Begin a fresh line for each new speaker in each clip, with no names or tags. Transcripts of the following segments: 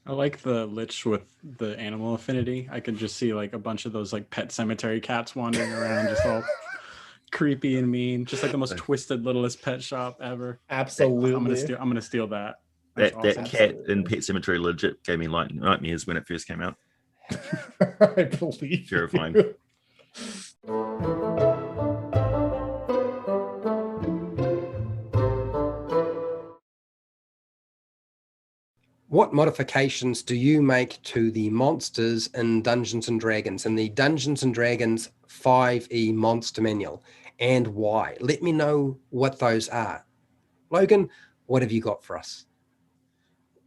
I like the lich with the animal affinity. I could just see like a bunch of those like pet cemetery cats wandering around, just all creepy and mean, just like the most twisted littlest pet shop ever. I'm gonna
Absolutely.
steal. I'm gonna steal that. That's
That
awesome.
cat in
Absolutely.
Pet Cemetery legit gave me like nightmares when it first came out.
I believe
Terrifying.
you.
What modifications do you make to the monsters in Dungeons and Dragons, in the Dungeons and Dragons 5e monster manual, and why? Let me know what those are. Logan, what have you got for us?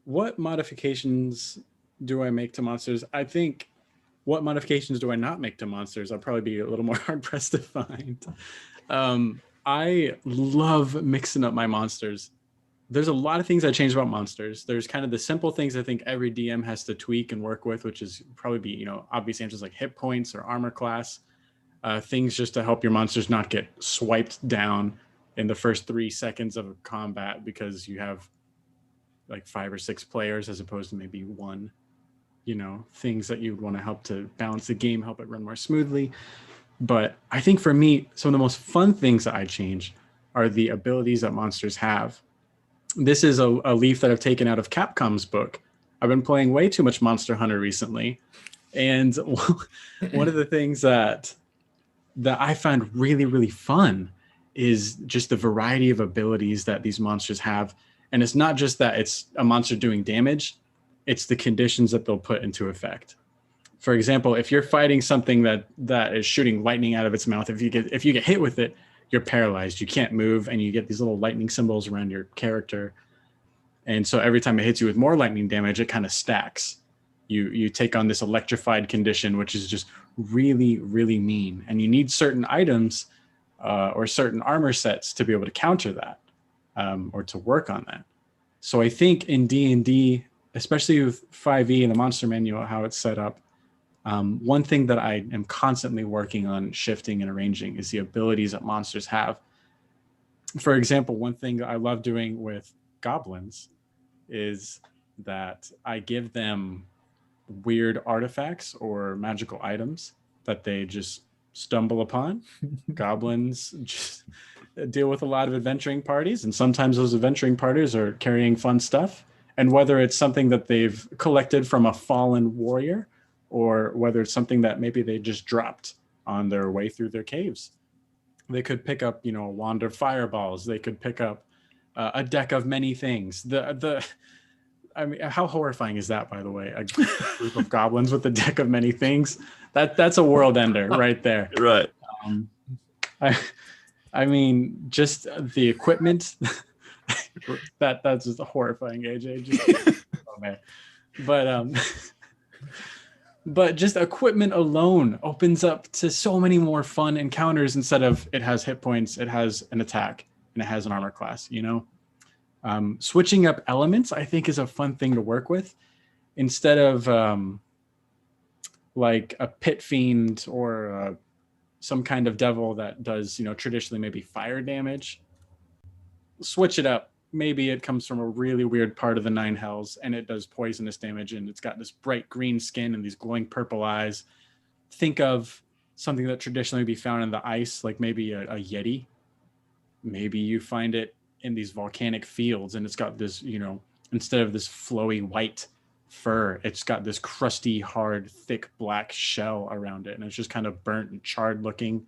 What modifications do I make to monsters? I think what modifications do I not make to monsters? I'll probably be a little more hard pressed to find. I love mixing up my monsters. There's a lot of things I change about monsters. There's kind of the simple things I think every DM has to tweak and work with, which is probably be, obvious answers like hit points or armor class, things just to help your monsters not get swiped down in the first 3 seconds of a combat because you have like 5 or 6 players as opposed to maybe one. Things that you would want to help to balance the game, help it run more smoothly. But I think for me, some of the most fun things that I change are the abilities that monsters have. This is a leaf that I've taken out of Capcom's book. I've been playing way too much Monster Hunter recently. And one of the things that I found really, really fun is just the variety of abilities that these monsters have. And it's not just that it's a monster doing damage, it's the conditions that they'll put into effect. For example, if you're fighting something that is shooting lightning out of its mouth, if you get hit with it, you're paralyzed. You can't move, and you get these little lightning symbols around your character. And so every time it hits you with more lightning damage, it kind of stacks. You take on this electrified condition, which is just really, really mean. And you need certain items or certain armor sets to be able to counter that or to work on that. So I think in D&D, especially with 5e and the monster manual, how it's set up, one thing that I am constantly working on shifting and arranging is the abilities that monsters have. For example, one thing that I love doing with goblins is that I give them weird artifacts or magical items that they just stumble upon. Goblins just deal with a lot of adventuring parties, and sometimes those adventuring parties are carrying fun stuff. And whether it's something that they've collected from a fallen warrior, or whether it's something that maybe they just dropped on their way through their caves. They could pick up, a wand of fireballs. They could pick up a deck of many things. I mean, how horrifying is that, by the way? A group of goblins with a deck of many things. That's a world ender right there.
Right.
I mean, just the equipment. that's just horrifying, AJ. Oh man, but just equipment alone opens up to so many more fun encounters instead of it has hit points, it has an attack, and it has an armor class, Switching up elements, I think, is a fun thing to work with. Instead of like a pit fiend or some kind of devil that does, traditionally maybe fire damage, switch it up. Maybe it comes from a really weird part of the Nine Hells and it does poisonous damage and it's got this bright green skin and these glowing purple eyes. Think of something that traditionally would be found in the ice, like maybe a Yeti. Maybe you find it in these volcanic fields and it's got this, instead of this flowy white fur, it's got this crusty, hard, thick black shell around it. And it's just kind of burnt and charred looking.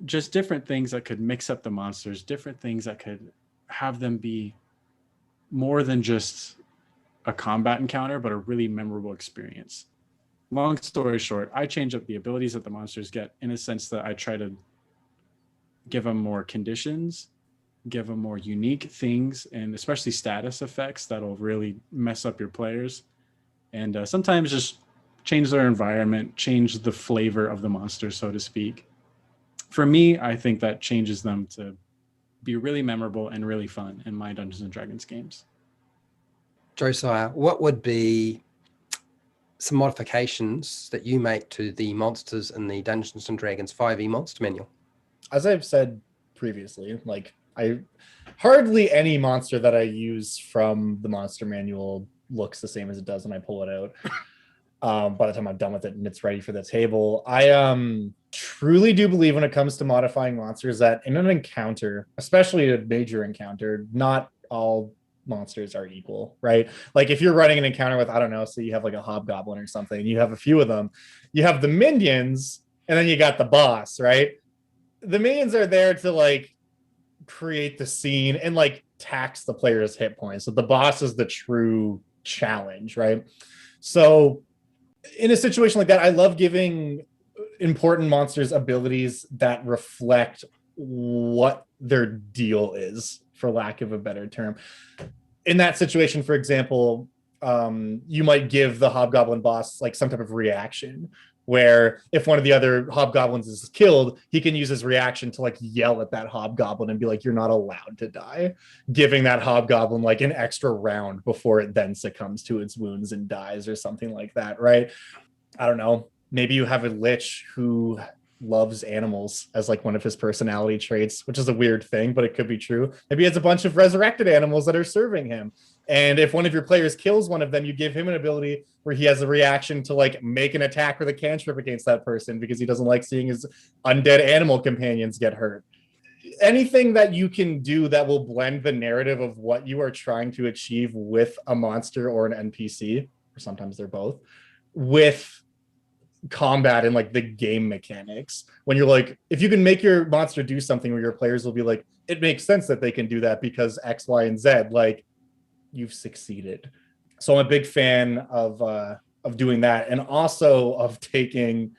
Just different things that could mix up the monsters, different things that could have them be more than just a combat encounter, but a really memorable experience. Long story short, I change up the abilities that the monsters get in a sense that I try to give them more conditions, give them more unique things, and especially status effects that'll really mess up your players. And sometimes just change their environment, change the flavor of the monster, so to speak. For me, I think that changes them to be really memorable and really fun in my Dungeons and Dragons games.
Josiah, what would be some modifications that you make to the monsters in the Dungeons and Dragons 5e monster manual?
As I've said previously, like hardly any monster that I use from the monster manual looks the same as it does when I pull it out. By the time I'm done with it and it's ready for the table. I truly do believe when it comes to modifying monsters that in an encounter, especially a major encounter, not all monsters are equal, right? Like if you're running an encounter with, I don't know, so you have like a hobgoblin or something, and you have a few of them, you have the minions, and then you got the boss, right? The minions are there to like create the scene and like tax the player's hit points. So the boss is the true challenge, right? So in a situation like that, I love giving important monsters abilities that reflect what their deal is, for lack of a better term. In that situation, for example, you might give the hobgoblin boss like some type of reaction where if one of the other hobgoblins is killed, he can use his reaction to like yell at that hobgoblin and be like, you're not allowed to die, giving that hobgoblin like an extra round before it then succumbs to its wounds and dies or something like that, right? I don't know. Maybe you have a lich who loves animals as like one of his personality traits, which is a weird thing, but it could be true. Maybe he has a bunch of resurrected animals that are serving him. And if one of your players kills one of them, you give him an ability where he has a reaction to like make an attack with a cantrip against that person because he doesn't like seeing his undead animal companions get hurt. Anything that you can do that will blend the narrative of what you are trying to achieve with a monster or an NPC, or sometimes they're both, with combat and like the game mechanics. When you're like, if you can make your monster do something where your players will be like, it makes sense that they can do that because X, Y, and Z, like you've succeeded. So I'm a big fan of doing that, and also of taking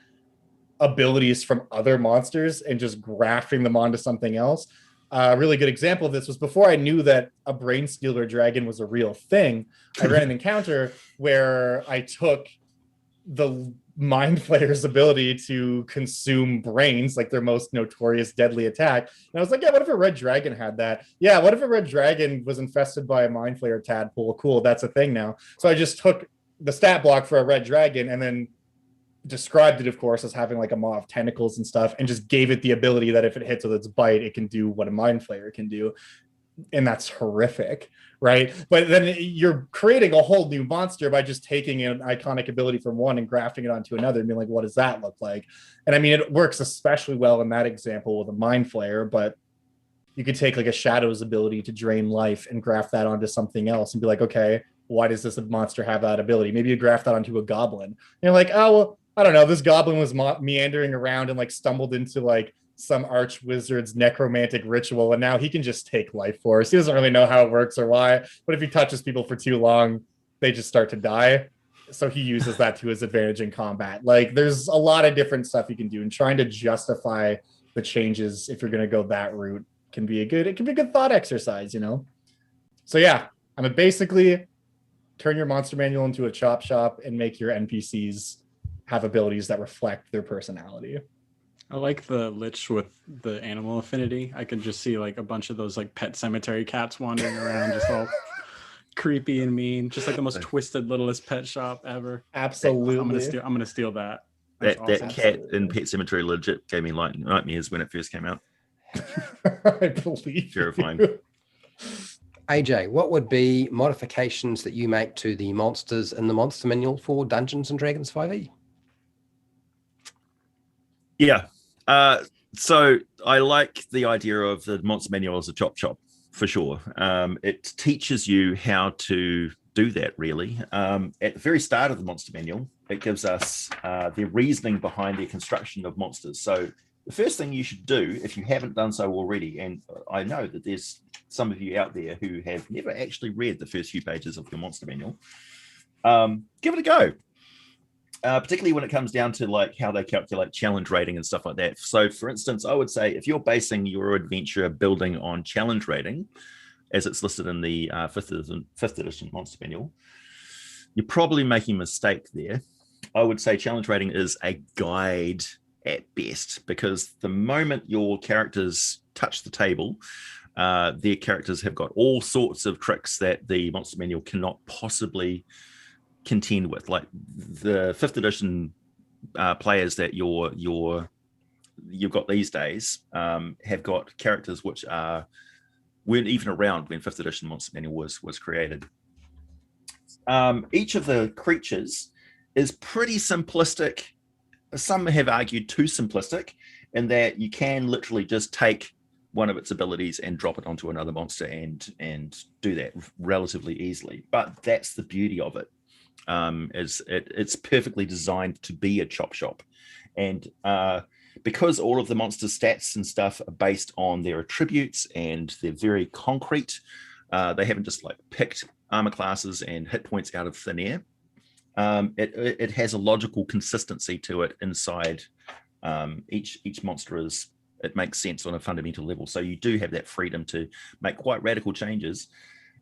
abilities from other monsters and just grafting them onto something else. A really good example of this was before I knew that a brain stealer dragon was a real thing. I ran an encounter where I took the mind flayer's ability to consume brains, like their most notorious deadly attack. And I was like, yeah, what if a red dragon had that? Yeah, what if a red dragon was infested by a mind flayer tadpole? Cool, that's a thing now. So I just took the stat block for a red dragon and then described it, of course, as having like a maw of tentacles and stuff, and just gave it the ability that if it hits with its bite, it can do what a mind flayer can do. And that's horrific, right? But then you're creating a whole new monster by just taking an iconic ability from one and grafting it onto another and being like, what does that look like? And I mean, it works especially well in that example with a mind flayer, but you could take like a shadow's ability to drain life and graft that onto something else and be like, okay, why does this monster have that ability? Maybe you graft that onto a goblin. And you're like, oh, well, I don't know, this goblin was meandering around and like stumbled into like some arch wizard's necromantic ritual, and now he can just take life force. He doesn't really know how it works or why, but if he touches people for too long, they just start to die. So he uses that to his advantage in combat. Like there's a lot of different stuff you can do, and trying to justify the changes if you're going to go that route can be a good thought exercise, you know? So yeah, I mean, basically turn your monster manual into a chop shop and make your NPCs have abilities that reflect their personality.
I like the lich with the animal affinity. I could just see like a bunch of those like pet cemetery cats wandering around, just all creepy and mean, just like the most twisted littlest pet shop ever.
Absolutely.
I'm gonna steal that.
That
Awesome.
cat in Pet Cemetery legit gave me nightmares when it first came out.
I believe
Terrifying.
you.
AJ, what would be modifications that you make to the monsters in the monster manual for Dungeons and Dragons 5e?
Yeah. So I like the idea of the monster manual as a chop shop for sure. It teaches you how to do that really. At the very start of the monster manual, it gives us the reasoning behind the construction of monsters. So the first thing you should do, if you haven't done so already, and I know that there's some of you out there who have never actually read the first few pages of your monster manual, give it a go. Particularly when it comes down to like how they calculate challenge rating and stuff like that. So for instance, I would say if you're basing your adventure building on challenge rating, as it's listed in the fifth edition monster manual, you're probably making a mistake there. I would say challenge rating is a guide at best, because the moment your characters touch the table, their characters have got all sorts of tricks that the monster manual cannot possibly contend with. Like the fifth edition players that you've got these days have got characters which weren't even around when fifth edition monster manual was created. each of the creatures is pretty simplistic. Some have argued too simplistic, in that you can literally just take one of its abilities and drop it onto another monster and do that relatively easily. But that's the beauty of it. It's perfectly designed to be a chop shop, and because all of the monster stats and stuff are based on their attributes and they're very concrete, they haven't just like picked armor classes and hit points out of thin air. It has a logical consistency to it inside each monster. It makes sense on a fundamental level, so you do have that freedom to make quite radical changes,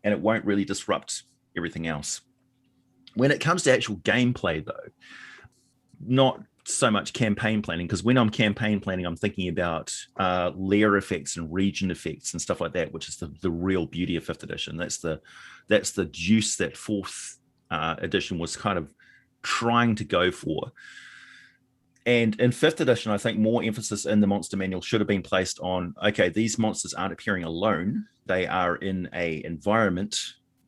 and it won't really disrupt everything else. When it comes to actual gameplay, though, not so much campaign planning, because when I'm campaign planning, I'm thinking about lair effects and region effects and stuff like that, which is the real beauty of 5th edition. That's the juice that 4th edition was kind of trying to go for. And in 5th edition, I think more emphasis in the monster manual should have been placed on, okay, these monsters aren't appearing alone. They are in an environment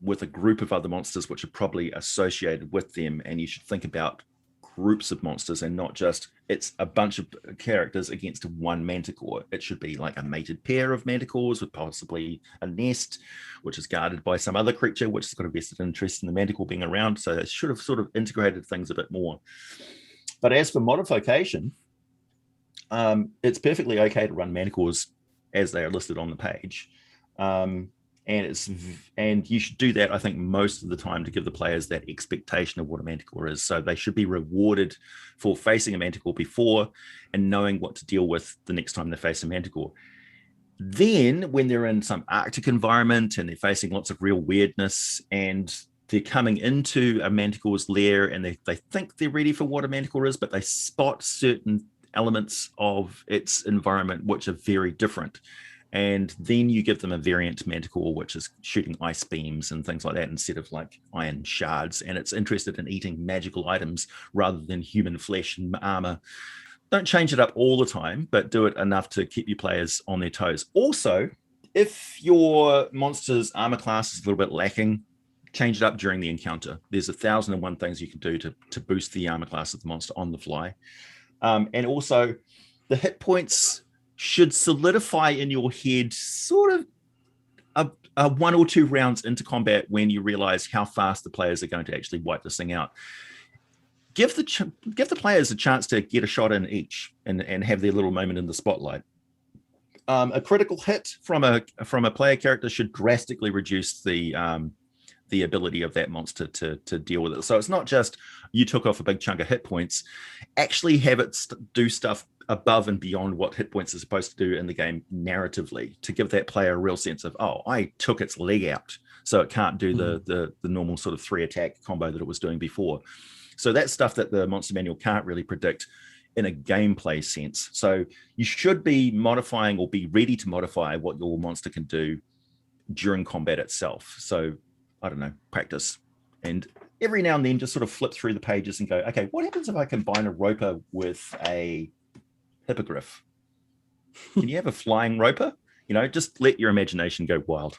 with a group of other monsters which are probably associated with them, and you should think about groups of monsters and not just it's a bunch of characters against one manticore. It should be like a mated pair of manticores with possibly a nest which is guarded by some other creature which has got a vested interest in the manticore being around. So it should have sort of integrated things a bit more. But as for modification, it's perfectly okay to run manticores as they are listed on the page. And you should do that, I think, most of the time to give the players that expectation of what a manticore is. So they should be rewarded for facing a manticore before and knowing what to deal with the next time they face a manticore. Then when they're in some Arctic environment and they're facing lots of real weirdness and they're coming into a manticore's lair and they think they're ready for what a manticore is, but they spot certain elements of its environment which are very different. And then you give them a variant manticore, which is shooting ice beams and things like that instead of like iron shards. And it's interested in eating magical items rather than human flesh and armor. Don't change it up all the time, but do it enough to keep your players on their toes. Also, if your monster's armor class is a little bit lacking, change it up during the encounter. There's 1,001 things you can do to boost the armor class of the monster on the fly. And also, the hit points should solidify in your head sort of a 1 or 2 rounds into combat when you realize how fast the players are going to actually wipe this thing out. Give the players a chance to get a shot in each and have their little moment in the spotlight. A critical hit from a player character should drastically reduce the ability of that monster to deal with it. So it's not just you took off a big chunk of hit points, actually have it do stuff above and beyond what hit points are supposed to do in the game narratively, to give that player a real sense of, oh, I took its leg out, so it can't do the normal sort of 3 attack combo that it was doing before. So that's stuff that the monster manual can't really predict in a gameplay sense. So you should be modifying or be ready to modify what your monster can do during combat itself. So I don't know, practice. And every now and then just sort of flip through the pages and go, okay, what happens if I combine a roper with a hippogriff? Can you have a flying roper? Just let your imagination go wild.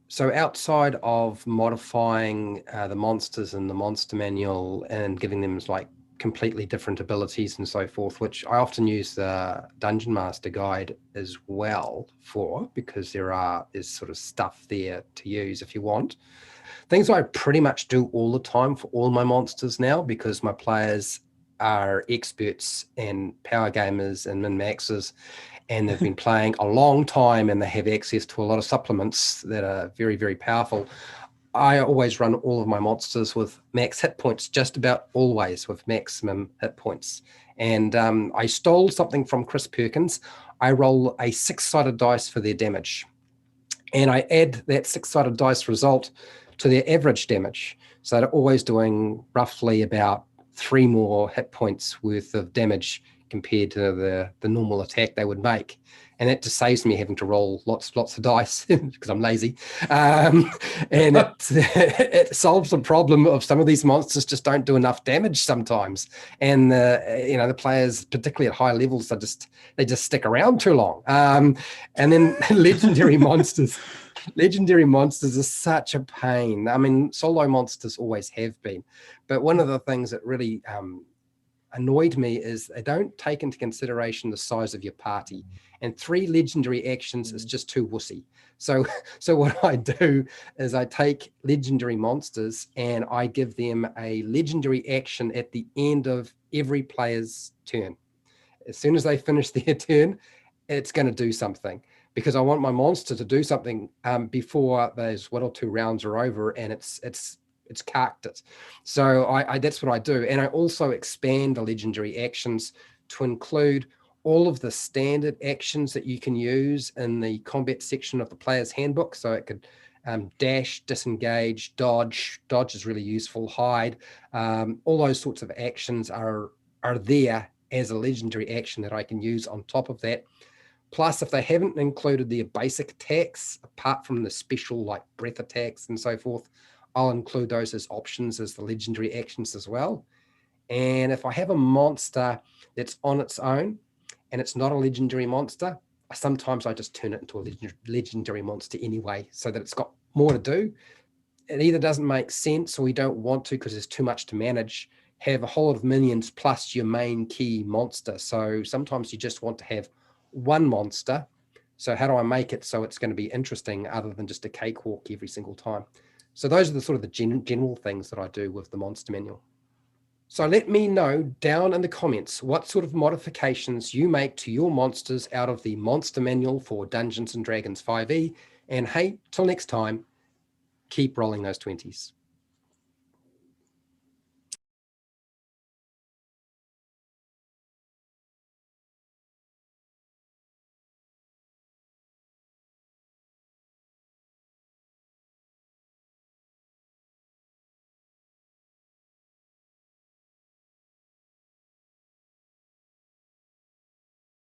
So outside of modifying the monsters in the monster manual and giving them like completely different abilities and so forth, which I often use the Dungeon Master Guide as well for, because there's sort of stuff there to use if you want. Things I pretty much do all the time for all my monsters now, because my players are experts and power gamers and min-maxers, and they've been playing a long time and they have access to a lot of supplements that are very, very powerful. I always run all of my monsters with max hit points, just about always with maximum hit points. And I stole something from Chris Perkins. I roll a 6-sided dice for their damage, and I add that 6-sided dice result to their average damage. So they're always doing roughly about 3 more hit points worth of damage compared to the normal attack they would make. And that just saves me having to roll lots of dice because I'm lazy. And it solves the problem of some of these monsters just don't do enough damage sometimes. And the players, particularly at high levels, they just stick around too long. And then legendary monsters Legendary monsters are such a pain. I mean, solo monsters always have been, but one of the things that really annoyed me is they don't take into consideration the size of your party, and 3 legendary actions is just too wussy. So what I do is I take legendary monsters and I give them a legendary action at the end of every player's turn. As soon as they finish their turn, it's going to do something, because I want my monster to do something before those 1 or 2 rounds are over and it's carked it. So I that's what I do. And I also expand the legendary actions to include all of the standard actions that you can use in the combat section of the player's handbook. So it could dash, disengage, dodge is really useful, hide. All those sorts of actions are there as a legendary action that I can use on top of that. Plus, if they haven't included their basic attacks, apart from the special like breath attacks and so forth, I'll include those as options as the legendary actions as well. And if I have a monster that's on its own and it's not a legendary monster, sometimes I just turn it into a legendary monster anyway, so that it's got more to do. It either doesn't make sense or we don't want to because there's too much to manage. Have a whole lot of minions plus your main key monster. So sometimes you just want to have one monster. So how do I make it so it's going to be interesting other than just a cakewalk every single time? So those are the sort of the general things that I do with the monster manual. So let me know down in the comments what sort of modifications you make to your monsters out of the monster manual for Dungeons and Dragons 5e. And hey, till next time, keep rolling those 20s.